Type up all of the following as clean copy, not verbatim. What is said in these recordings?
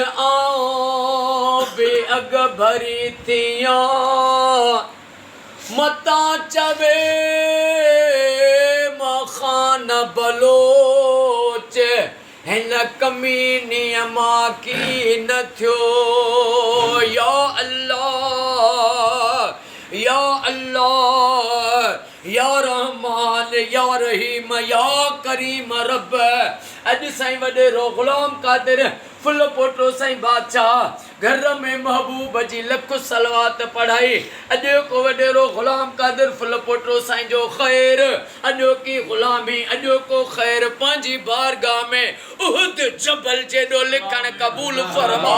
आओ बे अग भरी थिया मता चवे मखान बलोच हिन कमीनी मां की न थियो या अल्लाह या अल्लाह या रहमान या रहीम या करीम रब। अज साईं वडेरो गुलाम कादिर फुल पोटो साईं बादशाह घर में महबूब जी लख सलवात पढ़ाई। अॼो को वडेरो गुलाम कादिर फुल पोटो साईं जो ख़ैर अॼो की गुलामी अॼो को ख़ैर पंहिंजी बारगाह में उहद जबल जेॾो लिखण क़बूल फरमा।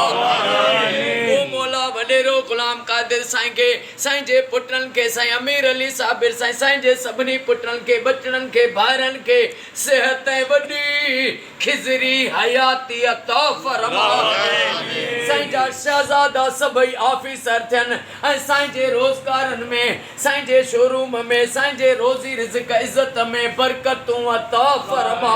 ओ मौला वडेरो गुलाम कादिर साईं के साईं जे पुटनि के साईं अमीर अली साबिर साईं साईं जे सभिनी पुटनि के बचड़नि के भाइरनि के सेहत ऐं वॾी खिज़री हयाती अता फरमा। साईं जा शहज़ादा सभई ऑफिसर थियनि ऐं साईं जे रोज़गारनि में साईं जे शोरूम में साईं जे रोज़ी रिज़्क इज़त में बरकतूं अता फरमा।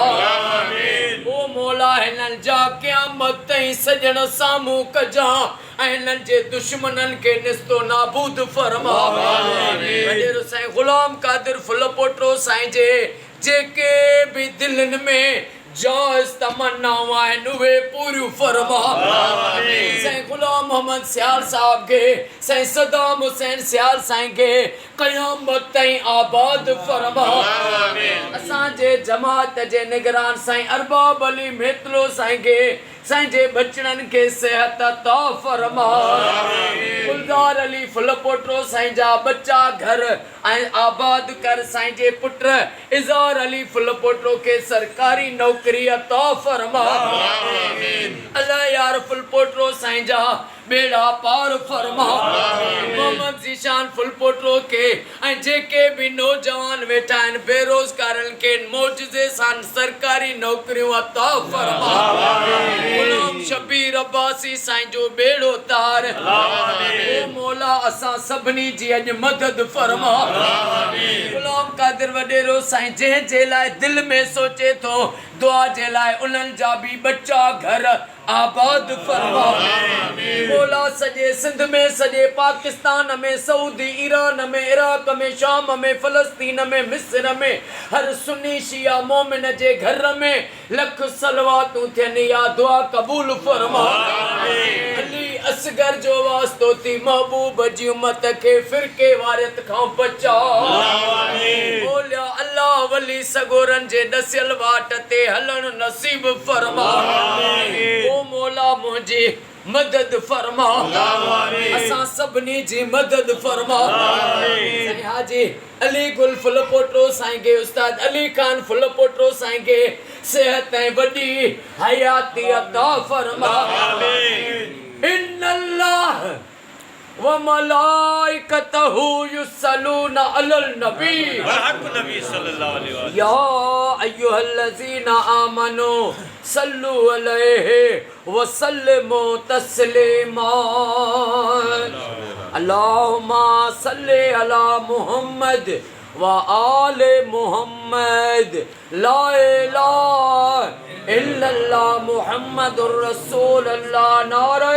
ओ मौला हिननि जा क़यामत ताईं सजण साम्हूं कजां ऐं हिननि जे दुश्मननि के निस्तो नाबूद फरमा। वडेरो साईं गुलाम कादिर फुल पोटो साईं जे जेके भी दिलनि में जायज़ तमन्नाऊं आहिनि उहे पूरियूं फरमा। साईं गुलाम मोहम्मद सियाल साहब के साईं सदाम हुसैन सियाल साईं के क़यामत ताईं आबाद फरमा। असांजे जमात जे निगरान साईं अरबाब अली मेतलो साईं के साईं जे बचड़नि के सेहत अता फरमा। गुलजार अली फुल पोटो साईं जा बच्चा घर ऐं आबाद कर साईं जे पुट इज़ार अली फुल पोटो के सरकारी नौकरी अता फरमा। अल्लाह यार फुल पोटो साईं जा बेड़ा पार फरमा। मोहम्मद ज़ीशान फुल पोटो के ऐं जेके भी नौजवान वेठा आहिनि बेरोज़गारनि के मौजज़े सां सरकारी नौकरियूं अता फरमा। गुलाम शबीर अब्बासी साईं जो बेड़ो तार ओ मौला असां सभिनी जी अॼु मदद फरमा। गुलाम कादिर वडेरो साईं जंहिंजे लाइ दिल में सोचे थो दुआ जे लाइ उन्हनि जा भी बच्चा घर आबाद फरमा। मौला सॼे सिंध में सॼे पाकिस्तान में सऊदी ईरान में इराक में शाम में फ़लस्तीन में मिस्र में हर सुन्नी शिया मोमिन जे घर में लख सलवातूं थियनि या दुआ क़बूल फरमा। अली असगर जो वास्तो थी महबूब जी उम्मत के फिरके वारियत खां बचा। बोलिया अल्लाह वली सगोरन जे दसियल वाट ते हलण नसीब फरमा। ओ मौला मुझे मदद फरमा असां सभिनी जी मदद फरमा। साईं हाजी अली गुल फुल पोटो साईं के उस्ताद अली खान फुल पोटो साईं के सेहत ऐं वॾी हयाती अता फरमा। इन्नल्लाह व मलाइकतहु युसल्लूना अलल नबी सल्लल्लाहु अलैहि वसल्लम या अय्युहल्लज़ीना आमनू सल्लु अलैहि व सल्लिमू तस्लीमा। अल्लाहुम्मा सल्लि अला मुहम्मद व आले मुहम्मद ला इलाहा इल्लल्लाह मुहम्मदुर रसूलुल्लाह नारा